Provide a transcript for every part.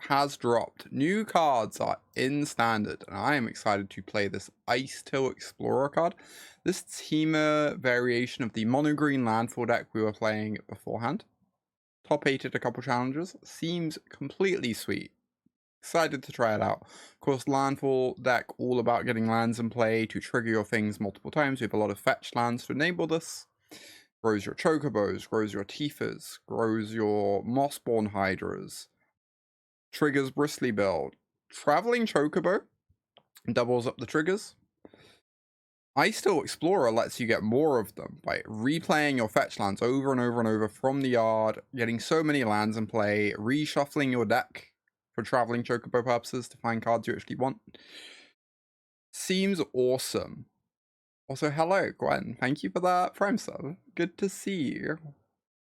has dropped. New cards are in standard, and I am excited to play this Icetill Explorer card. This Temur variation of the mono-green Landfall deck we were playing beforehand. Top 8 at a couple challenges. Seems completely sweet. Excited to try it out. Of course, Landfall deck all about getting lands in play to trigger your things multiple times. We have a lot of fetch lands to enable this. Grows your Chocobos, grows your Tifas, grows your Mossborn Hydras, triggers Bristly build. Traveling Chocobo doubles up the triggers. Icetill Explorer lets you get more of them by replaying your fetch lands over and over and over from the yard, getting so many lands in play, reshuffling your deck for Traveling Chocobo purposes to find cards you actually want. Seems awesome. Also, hello, Gwen. Thank you for that Prime sub. Good to see you.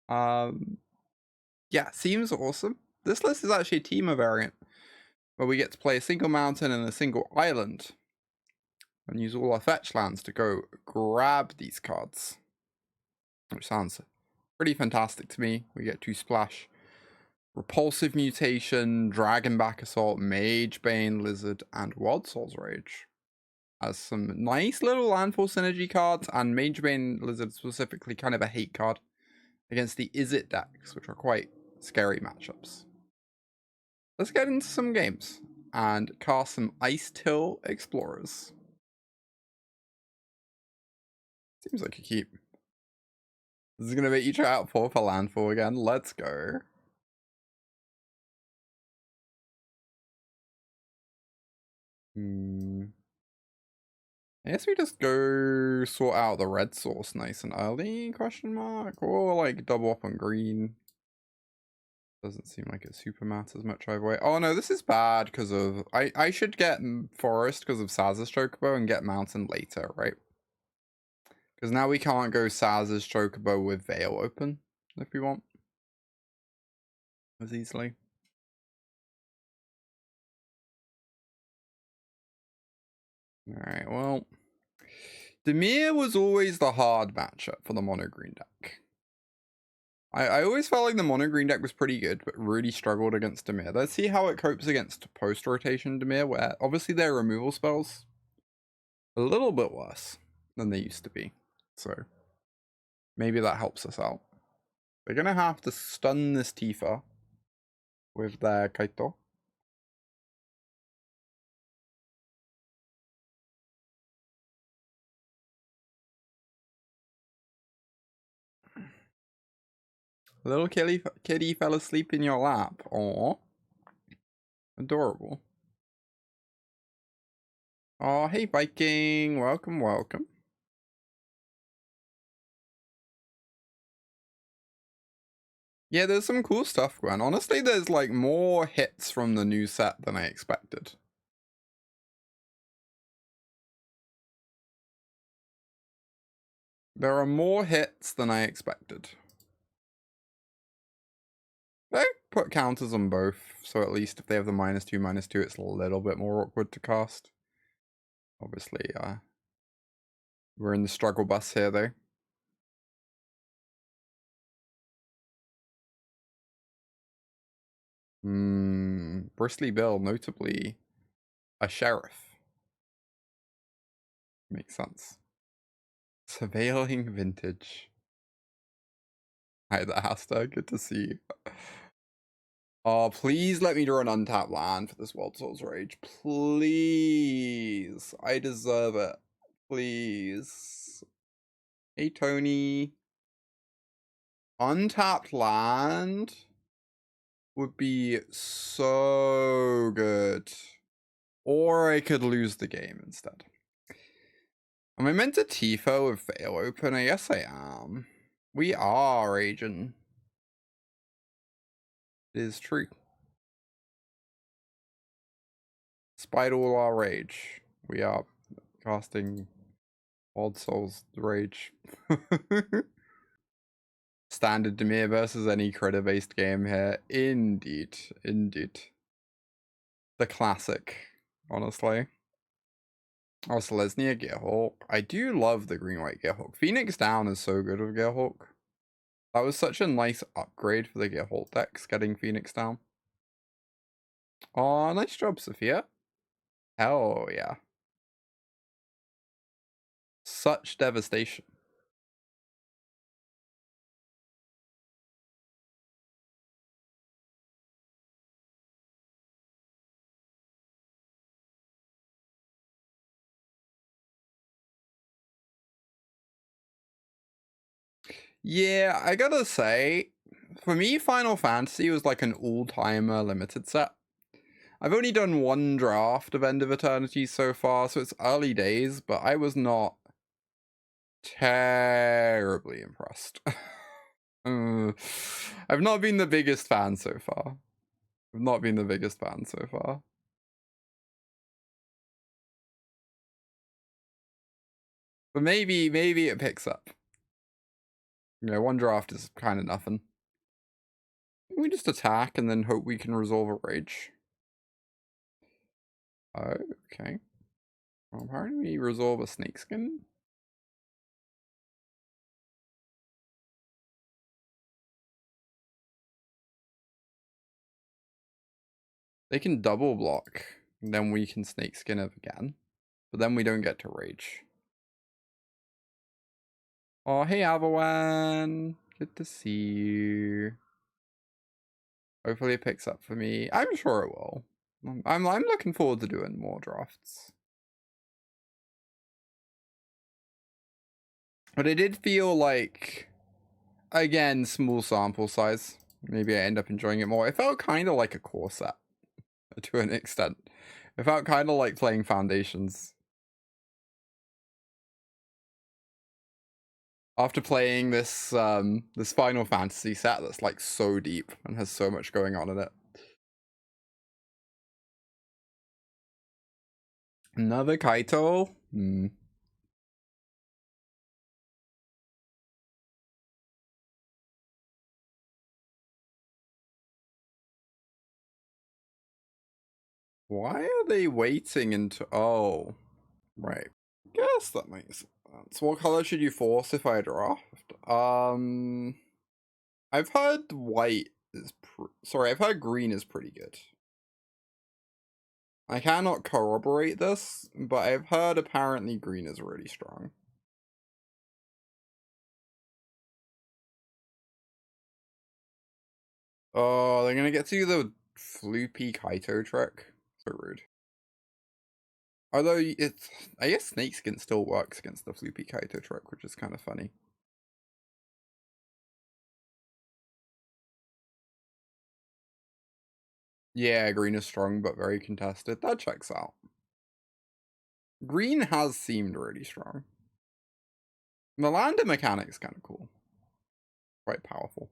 Yeah, seems awesome. This list is actually a Temur variant, where we get to play a single mountain and a single island, and use all our fetch lands to go grab these cards. Which sounds pretty fantastic to me. We get to splash Repulsive Mutation, Dragonback Assault, Magebane Lizard, and Worldsoul's Rage. Has some nice little landfall synergy cards, and Magebane Lizard specifically kind of a hate card against the Izzet decks, which are quite scary matchups. Let's get into some games and cast some Icetill Explorers. Seems like a keep. This is going to make you try out for landfall again. Let's go. I guess we just go sort out the red source nice and early, question mark? Or like double up on green. Doesn't seem like it super matters much either way. Oh no, this is bad because of... I should get forest because of Sazh's Chocobo and get mountain later, right? Because now we can't go Sazh's Chocobo with Veil open if we want. As easily. Alright, well... Temur was always the hard matchup for the mono green deck. I always felt like the mono green deck was pretty good, but really struggled against Temur. Let's see how it copes against post-rotation Temur, where obviously their removal spells a little bit worse than they used to be. So maybe that helps us out. They're gonna have to stun this Tifa with their Kaito. Little kitty fell asleep in your lap. Aww. Adorable. Oh, hey Viking. Welcome, welcome. Yeah, there's some cool stuff going. Honestly, there's like more hits from the new set than I expected. There are more hits than I expected. I put counters on both, so at least if they have the -2/-2, it's a little bit more awkward to cast. Obviously, we're in the struggle bus here, though. Bristly Bill, notably a sheriff. Makes sense. Surveilling Vintage. Hi there, Hasta. Good to see you. Oh, please let me draw an untapped land for this Worldsoul's Rage. Please. I deserve it. Please. Hey, Tony. Untapped land would be so good. Or I could lose the game instead. Am I meant to Tifa with Veil open? I guess I am. We are, Agent. It is true. Despite all our rage, we are casting Worldsoul's Rage. Standard Temur versus any critter-based game here. Indeed. Indeed. The classic, honestly. Oh, Selesnya Gearhawk. I do love the green-white Gearhawk. Phoenix Down is so good with Gearhawk. That was such a nice upgrade for the Gearhawk decks, getting Phoenix Down. Oh, nice job, Sophia. Hell yeah. Such devastation. Yeah, I gotta say, for me, Final Fantasy was like an all-timer limited set. I've only done one draft of End of Eternity so far, so it's early days, but I was not terribly impressed. I've not been the biggest fan so far. I've not been the biggest fan so far. But maybe it picks up. You know, one draft is kind of nothing. We just attack and then hope we can resolve a rage. Okay. Well, how do we resolve a snakeskin? They can double block, and then we can snakeskin it again. But then we don't get to rage. Oh, hey Avawan! Good to see you. Hopefully it picks up for me. I'm sure it will. I'm looking forward to doing more drafts. But it did feel like, again, small sample size. Maybe I end up enjoying it more. It felt kind of like a core set to an extent. It felt kind of like playing Foundations. After playing this this Final Fantasy set that's like so deep and has so much going on in it. Another Kaito? Why are they waiting until... Oh, right. Guess that makes sense. What color should you force if I draft? I've heard white is... Sorry, I've heard green is pretty good. I cannot corroborate this, but I've heard apparently green is really strong. Oh, they're gonna get to do the floopy Kaito trick. So rude. Although it's... I guess Snakeskin still works against the floopy Kaito trick, which is kind of funny. Yeah, green is strong, but very contested. That checks out. Green has seemed really strong. The landing mechanic's kind of cool. Quite powerful.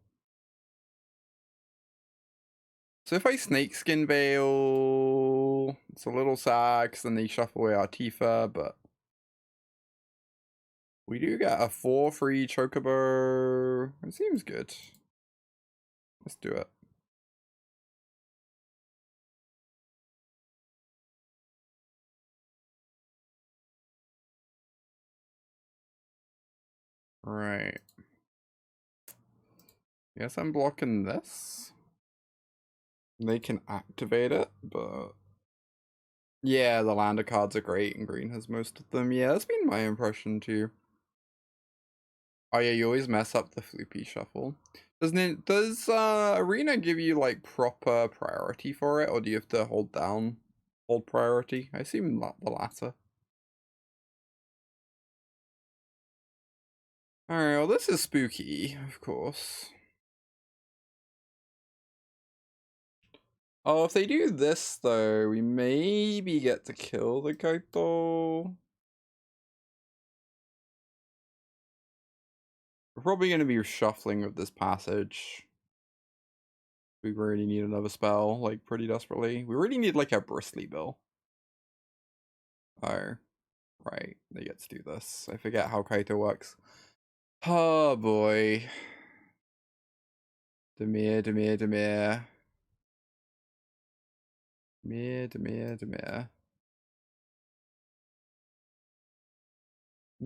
So if I Snakeskin Veil, it's a little sad because then they shuffle away our Tifa, but we do get a 4-free Chocobo. It seems good. Let's do it. Right. Guess I'm blocking this. They can activate it, but... Yeah, the lander cards are great, and green has most of them. Yeah, that's been my impression too. Oh yeah, you always mess up the floopy shuffle. Does Arena give you like proper priority for it, or do you have to hold priority? I assume the latter. Alright, well this is spooky, of course. Oh, if they do this though, we maybe get to kill the Kaito. We're probably going to be shuffling with this passage. We really need another spell, like, pretty desperately. We really need, like, a Bristly bill. Oh, right. They get to do this. I forget how Kaito works. Oh, boy. Demir.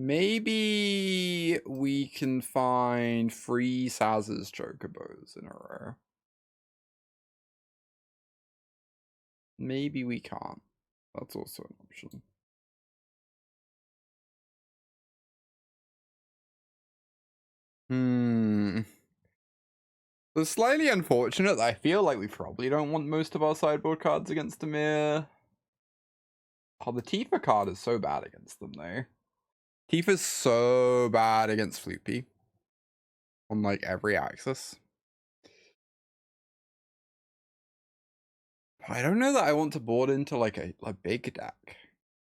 Maybe we can find 3 Sazh's Chocobos in a row. maybe we can't. That's also an option. It's slightly unfortunate that I feel like we probably don't want most of our sideboard cards against Temur. Oh, the Tifa card is so bad against them, though. Tifa's so bad against Floopy. On, like, every axis. I don't know that I want to board into, like, a big deck.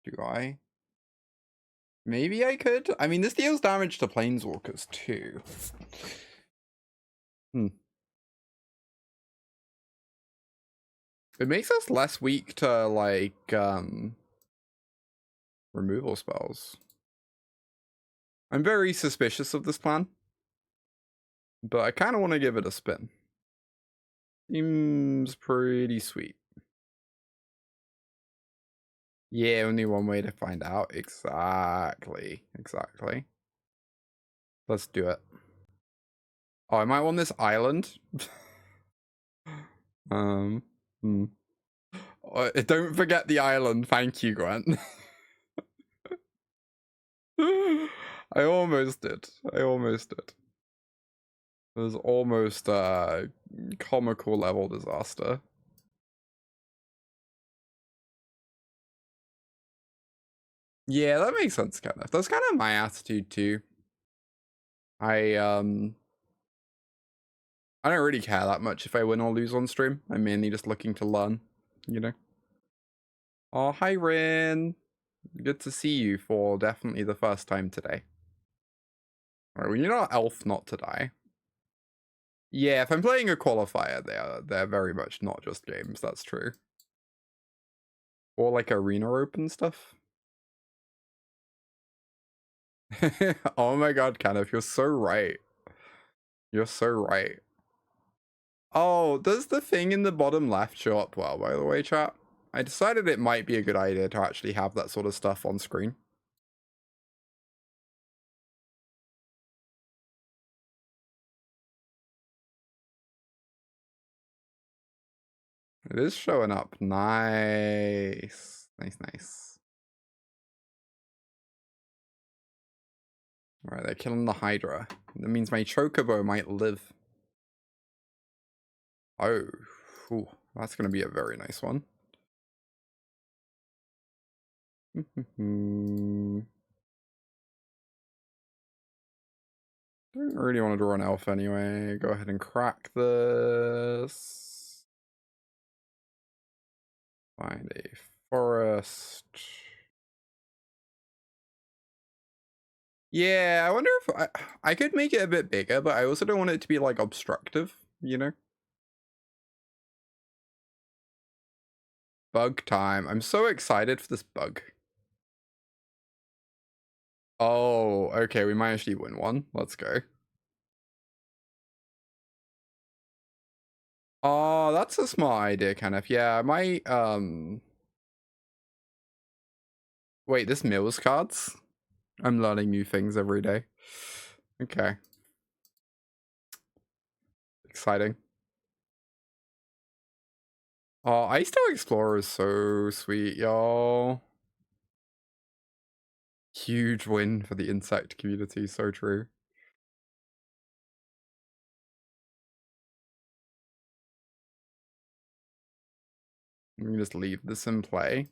Do I? Maybe I could? I mean, this deals damage to Planeswalkers, too. It makes us less weak to, like, removal spells. I'm very suspicious of this plan, but I kind of want to give it a spin. Seems pretty sweet. Yeah, only one way to find out. Exactly. Let's do it. Oh, I might want this island. Oh, don't forget the island. Thank you, Grant. I almost did. It was almost a comical level disaster. Yeah, that makes sense, kind of. That's kind of my attitude too. I don't really care that much if I win or lose on stream. I'm mainly just looking to learn, you know. Oh, hi Rin. Good to see you for definitely the first time today. Alright, we need our elf not to die. Yeah, if I'm playing a qualifier, they're very much not just games, that's true. Or like arena open stuff. Oh my god, Kenneth, you're so right. You're so right. Oh, does the thing in the bottom left show up well, by the way, chat? I decided it might be a good idea to actually have that sort of stuff on screen. It is showing up. Nice. Nice. Alright, they're killing the Hydra. That means my Chocobo might live. Oh, ooh, that's going to be a very nice one. Don't really want to draw an elf anyway. Go ahead and crack this. Find a forest. Yeah, I wonder if I could make it a bit bigger, but I also don't want it to be like obstructive, you know? Bug time. I'm so excited for this bug. Oh, okay, we might actually win one. Let's go. Oh, that's a smart idea, Kenneth. Yeah, I might, wait, this Mills cards? I'm learning new things every day. Okay. Exciting. Oh, Icetill Explorer is so sweet, y'all. Huge win for the insect community, so true. We can just leave this in play.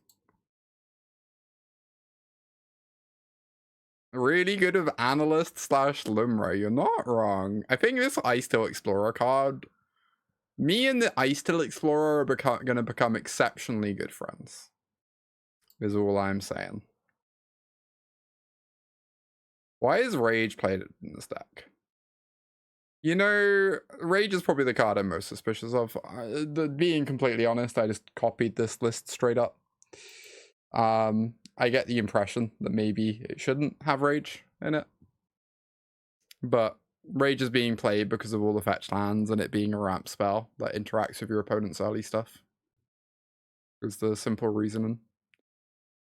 Really good of Analyst / Lumra, you're not wrong. I think this Icetill Explorer card, me and the Icetill Explorer are gonna become exceptionally good friends. Is all I'm saying. Why is Rage played in this deck? You know, Rage is probably the card I'm most suspicious of. Being completely honest, I just copied this list straight up. I get the impression that maybe it shouldn't have Rage in it. But Rage is being played because of all the fetch lands and it being a ramp spell that interacts with your opponent's early stuff. Is the simple reasoning.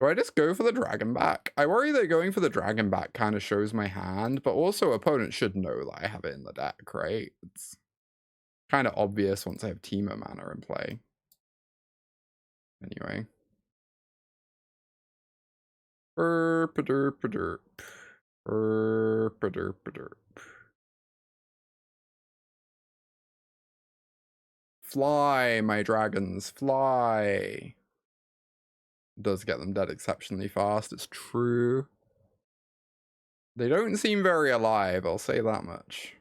Do I just go for the Dragonback? I worry that going for the Dragonback kind of shows my hand, but also opponents should know that I have it in the deck, right? It's kind of obvious once I have Temur mana in play. Anyway. Derp. Fly, my dragons, fly. Does get them dead exceptionally fast, it's true. They don't seem very alive, I'll say that much.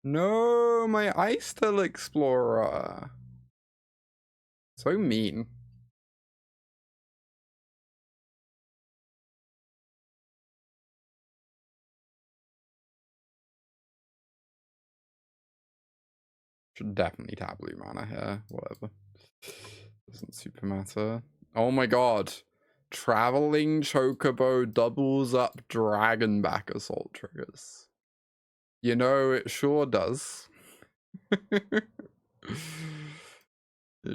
No, my Icetill Explorer. So mean. Should definitely tap blue mana here. Whatever. Doesn't super matter. Oh my god. Traveling Chocobo doubles up Dragonback Assault triggers. You know, it sure does. It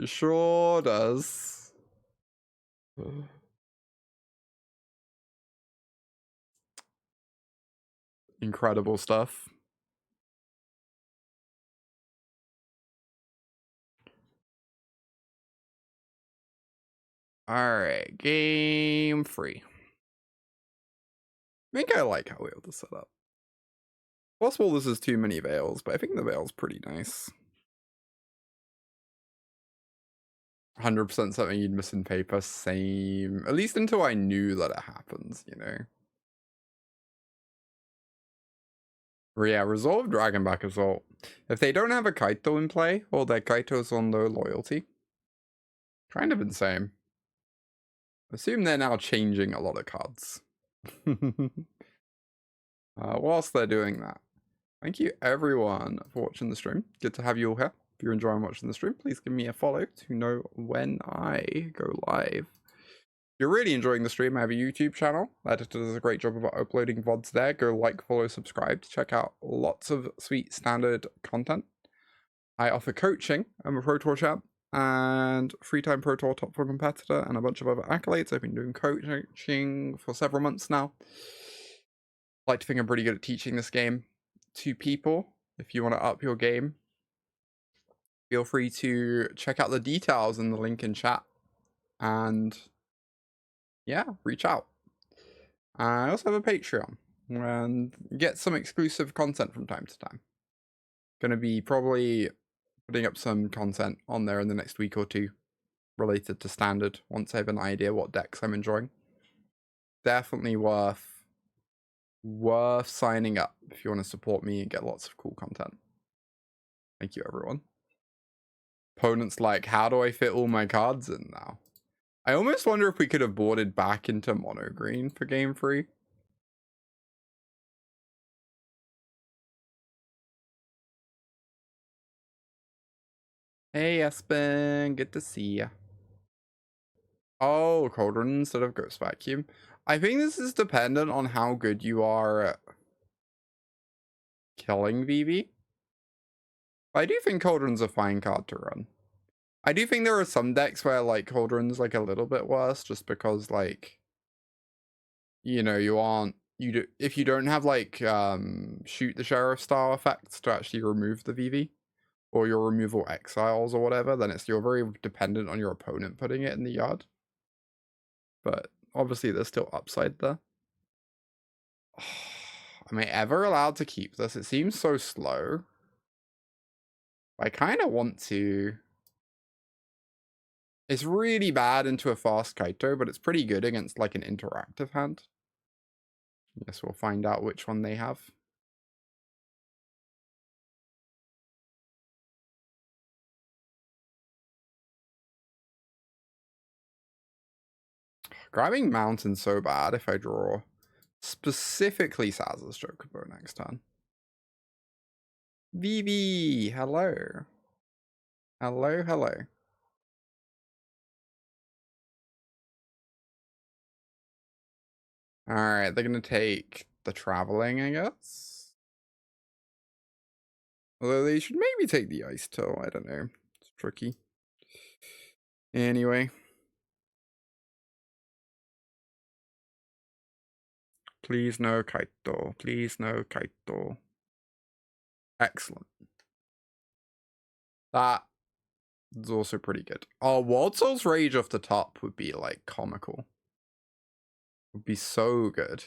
sure does. Incredible stuff. Alright, game 3. I think I like how we have this set up. Possible this is too many veils, but I think the veil's pretty nice. 100% something you'd miss in paper, same. At least until I knew that it happens, you know? Yeah, resolve Dragonback Assault. If they don't have a Kaito in play, or their Kaito's on low loyalty, kind of insane. Assume they're now changing a lot of cards. Whilst they're doing that, thank you everyone for watching the stream. Good to have you all here. If you're enjoying watching the stream, please give me a follow to know when I go live. If you're really enjoying the stream, I have a YouTube channel. Editor does a great job of uploading VODs there. Go like, follow, subscribe to check out lots of sweet standard content. I offer coaching. I'm a Pro Tour champ and 3-time Pro Tour top 4 competitor and a bunch of other accolades. I've been doing coaching for several months now. I like to think I'm pretty good at teaching this game to people. If you want to up your game, feel free to check out the details in the link in chat. And yeah, reach out. I also have a Patreon and get some exclusive content from time to time. Gonna be probably putting up some content on there in the next week or two related to standard once I have an idea what decks I'm enjoying. Definitely worth signing up if you want to support me and get lots of cool content. Thank you, everyone. Opponents like, how do I fit all my cards in now? I almost wonder if we could have boarded back into mono green for game 3. Hey, Espen, good to see ya. Oh, Cauldron instead of Ghost Vacuum. I think this is dependent on how good you are at killing VV. I do think Cauldron's a fine card to run. I do think there are some decks where, like, Cauldron's, like, a little bit worse just because, like, you know, if you don't have, like, shoot the sheriff style effects to actually remove the VV, or your removal exiles or whatever, then you're very dependent on your opponent putting it in the yard. But obviously there's still upside there. Am I ever allowed to keep this? It seems so slow. I kind of want to. It's really bad into a fast Kaito, but it's pretty good against like an interactive hand. Guess we'll find out which one they have. Grabbing Mountain's so bad if I draw specifically Sazh's Chocobo next turn. VV, hello. Hello, hello. Alright, they're gonna take the Traveling, I guess. Although they should maybe take the Icetill, I don't know. It's tricky. Anyway. Please no Kaito. Please no Kaito. Excellent. That is also pretty good. Oh, Worldsoul's Rage off the top would be like comical. Would be so good.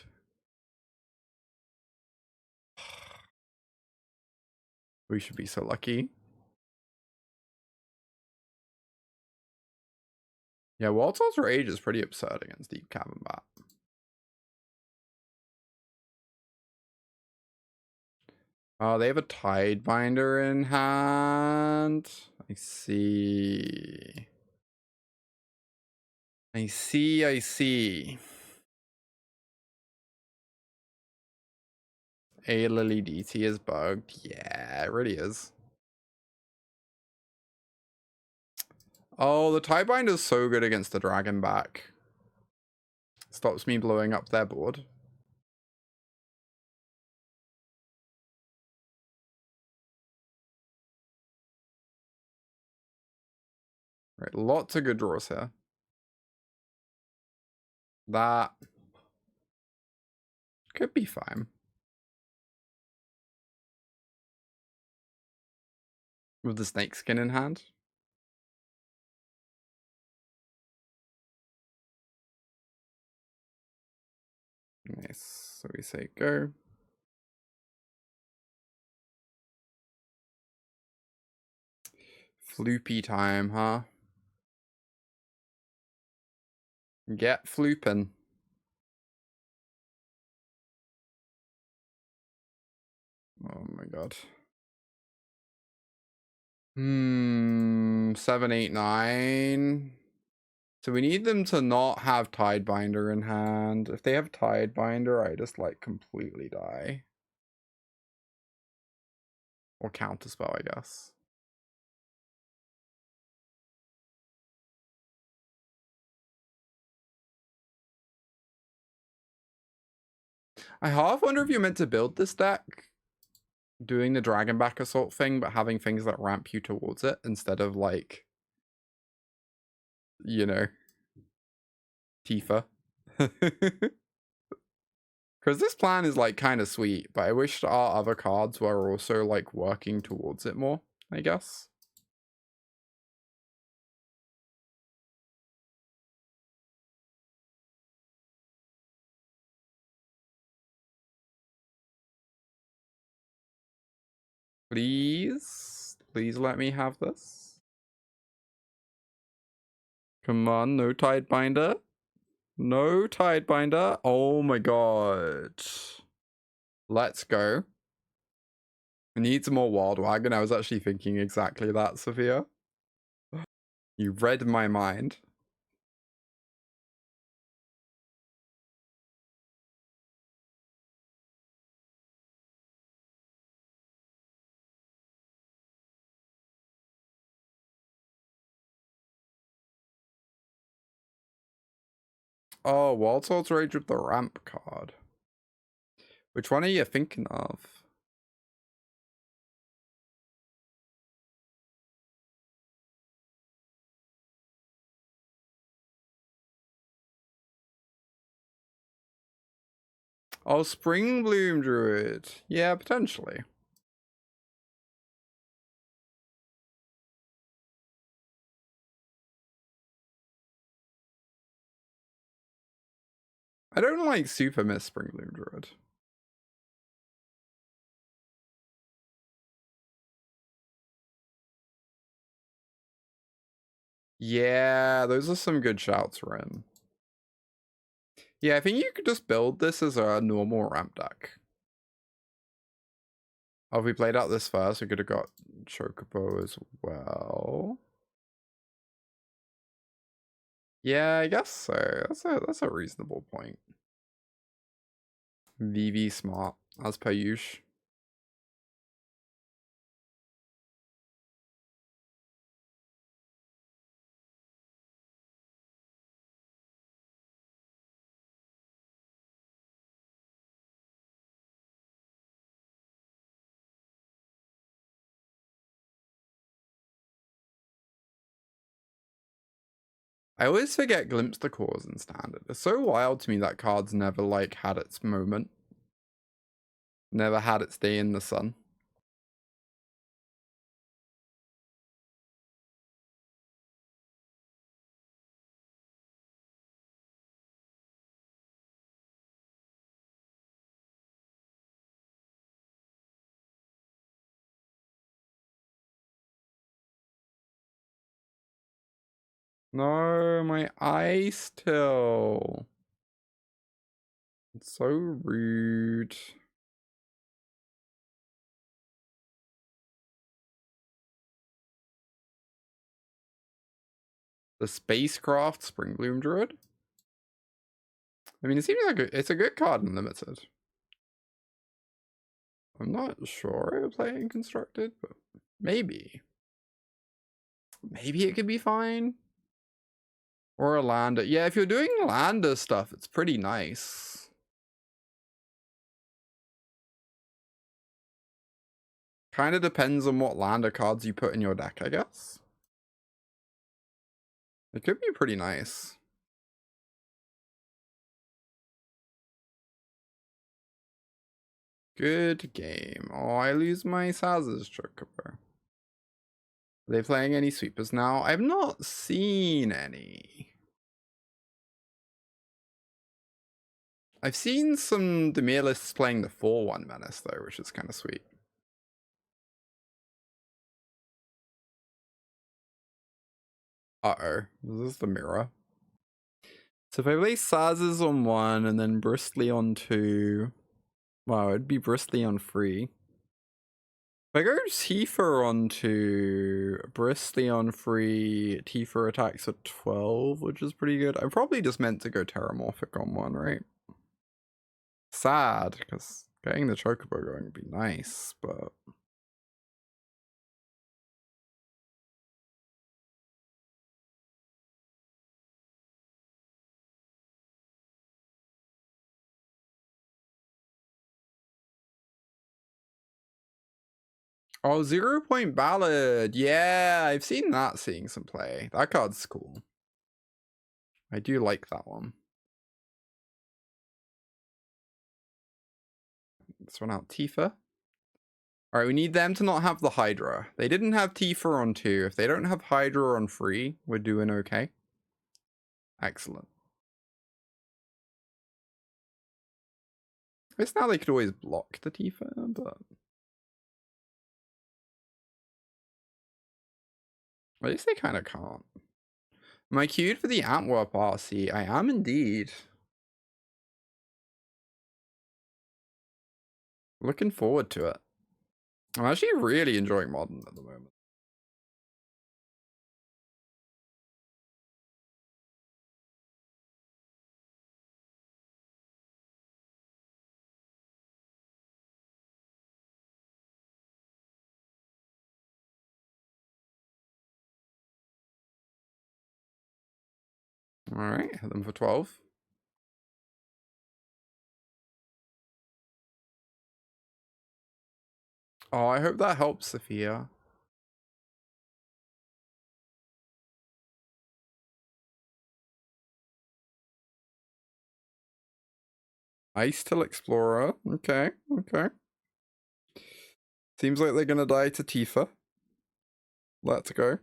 We should be so lucky. Yeah, Worldsoul's Rage is pretty absurd against Deep Cavern Bat. Oh, they have a Tidebinder in hand. I see. I see. A Lily DT is bugged. Yeah, it really is. Oh, the Tidebinder is so good against the Dragonback. Stops me blowing up their board. Right, lots of good draws here. That could be fine. With the Snakeskin in hand. Nice. So we say go. Floopy time, huh? Get flooping. Oh my god. 7, 8, 9. So we need them to not have Tidebinder in hand. If they have Tidebinder, I just like completely die. Or counterspell, I guess. I half wonder if you're meant to build this deck doing the Dragonback Assault thing, but having things that ramp you towards it instead of like, you know, Tifa. Because this plan is like kind of sweet, but I wish our other cards were also like working towards it more, I guess. Please let me have this. Come on, no Tidebinder. No Tidebinder. Oh my god. Let's go. I need some more Wild Wagon. I was actually thinking exactly that, Sophia. You read my mind. Oh, Worldsoul's Rage with the ramp card. Which one are you thinking of? Oh, Spring Bloom Druid. Yeah, potentially. I don't like super miss Spring Bloom Druid. Yeah, those are some good shouts, Ren. Yeah, I think you could just build this as a normal ramp deck. Oh, if we played out this first, we could have got Chocobo as well. Yeah, I guess so. That's a reasonable point. VV smart, as per usual. I always forget Glimpse the Cause in Standard. It's so wild to me that card's never, like, had its moment. Never had its day in the sun. No, my Icetill. It's so rude. The Spacecraft Springbloom Druid? I mean, it seems like it's a good card in Limited. I'm not sure I would play it in Constructed, but maybe. Maybe it could be fine. Or a Lander. Yeah, if you're doing Lander stuff, it's pretty nice. Kind of depends on what Lander cards you put in your deck, I guess. It could be pretty nice. Good game. Oh, I lose my Sazh's Chocobo. Are they playing any sweepers now? I've not seen any. I've seen some Demir lists playing the 4-1 Menace though, which is kind of sweet. Uh-oh. This is the mirror. So if I play Sazh's on 1 and then Bristly on 2... Wow, it'd be Bristly on 3. If I go Tifa on 2, Bristly on 3, Tifa attacks at 12, which is pretty good. I probably just meant to go Terramorphic on 1, right? Sad, because getting the Chocobo going would be nice, but... Oh, 0 Point Ballad. Yeah, I've seen that seeing some play. That card's cool. I do like that one. Let's run out Tifa. Alright, we need them to not have the Hydra. They didn't have Tifa on 2. If they don't have Hydra on 3, we're doing okay. Excellent. I guess now they could always block the Tifa, but... At least they kind of can't. Am I queued for the Antwerp RC? I am indeed. Looking forward to it. I'm actually really enjoying Modern at the moment. Alright, hit them for 12. Oh, I hope that helps, Sophia. Icetill Explorer. Okay, okay. Seems like they're gonna die to Tifa. Let's go.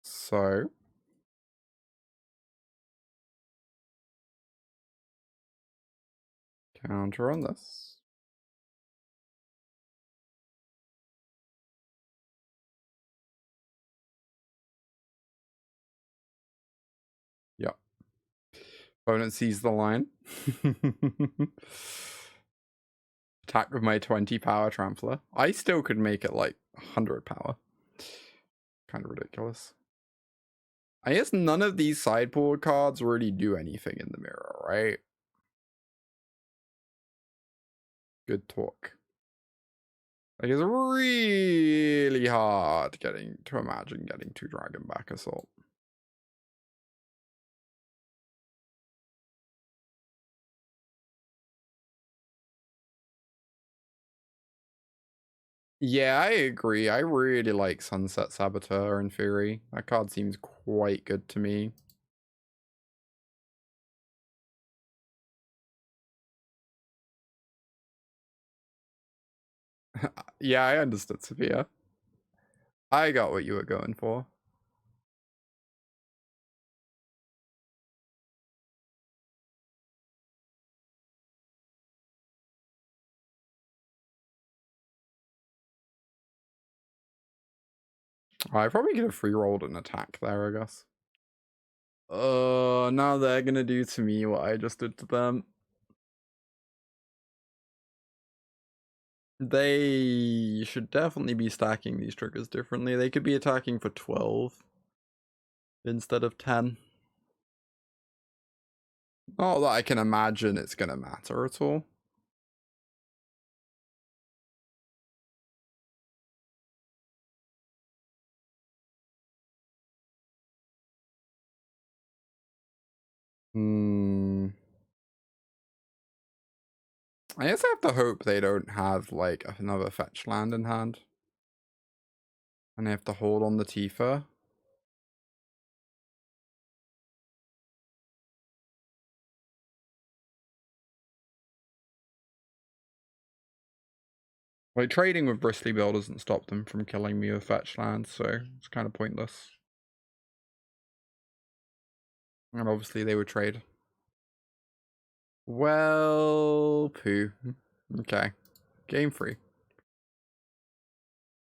So... counter on this. Yep. Opponent sees the line. Attack with my 20 power Trampler. I still could make it like 100 power. Kind of ridiculous. I guess none of these sideboard cards really do anything in the mirror, right? Good talk. Like, it's really hard getting to imagine getting 2 Dragonback Assault. Yeah, I agree. I really like Sunset Saboteur in theory. That card seems quite good to me. Yeah, I understood, Sophia. I got what you were going for. I probably could have free rolled an attack there, I guess. Now they're gonna do to me what I just did to them. They should definitely be stacking these triggers differently. They could be attacking for 12 instead of 10. Not that I can imagine it's gonna matter at all. I guess I have to hope they don't have, like, another fetch land in hand. And I have to hold on the Tifa. Like, trading with Bristly Bill doesn't stop them from killing me with fetch lands, so it's kind of pointless. And obviously they would trade. Well, poo. Okay. Game 3.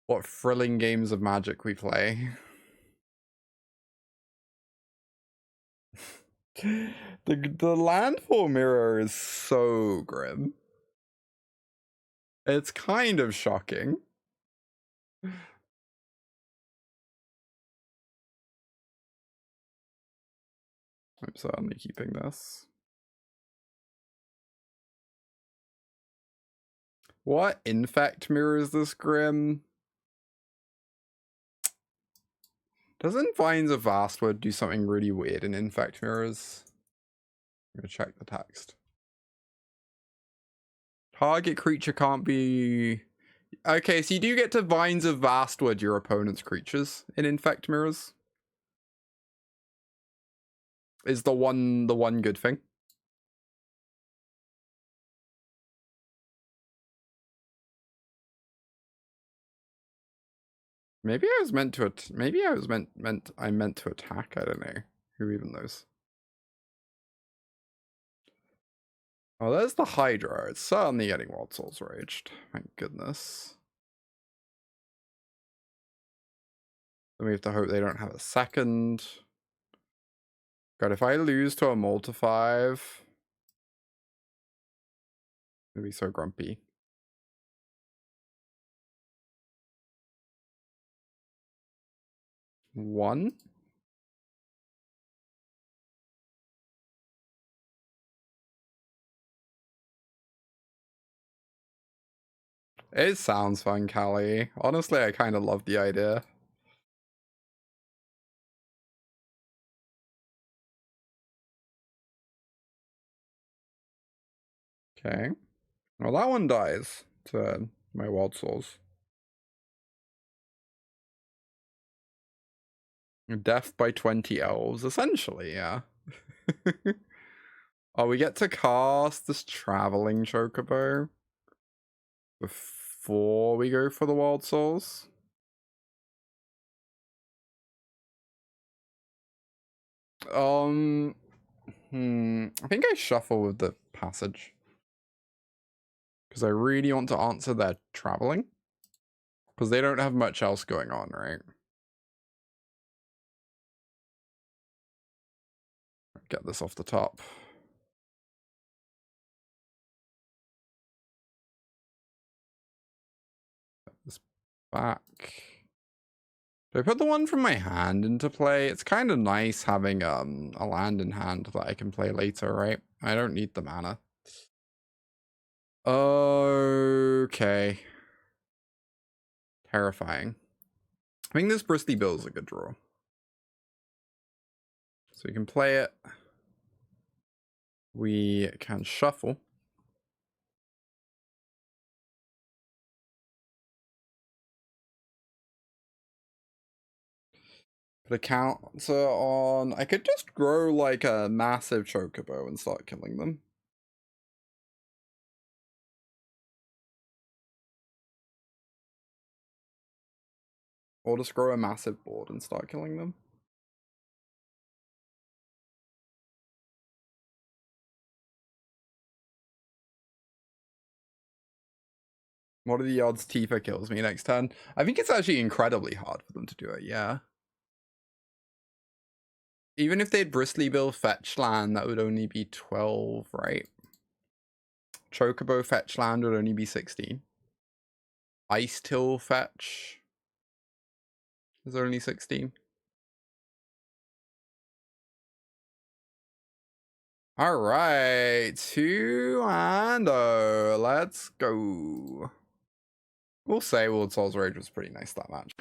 What thrilling games of Magic we play. The Landfall mirror is so grim. It's kind of shocking. I'm certainly keeping this. What infect mirror is this grim? Doesn't Vines of Vastwood do something really weird in infect mirrors? I'm gonna check the text. Target creature can't be... Okay, so you do get to Vines of Vastwood your opponent's creatures in infect mirrors. Is the one good thing. Maybe I was meant to maybe I was meant to attack. I don't know. Who even knows? Oh, there's the Hydra. It's certainly getting Worldsoul's Raged. Thank goodness. Then we have to hope they don't have a second. God, if I lose to a multi-5, I'd be so grumpy. One. It sounds fun, Callie. Honestly, I kind of love the idea. Okay. Well, that one dies to my Worldsouls. Death by 20 elves, essentially, yeah. Oh, we get to cast this Traveling Chocobo before we go for the Worldsouls. I think I shuffle with the Passage. Because I really want to answer their Traveling. Because they don't have much else going on, right? Get this off the top. Put this back. Do I put the one from my hand into play? It's kind of nice having a land in hand that I can play later, right? I don't need the mana. Okay. Terrifying. I think this Bristly Bill is a good draw. So we can play it. We can shuffle. Put a counter on. I could just grow like a massive Chocobo and start killing them. Or just grow a massive board and start killing them. What are the odds Tifa kills me next turn? I think it's actually incredibly hard for them to do it, yeah. Even if they'd Bristly Bill fetch land, that would only be 12, right? Chocobo fetch land would only be 16. Icetill fetch is only 16. Alright, 2-0. Let's go. We'll say Worldsoul's Rage was pretty nice that match.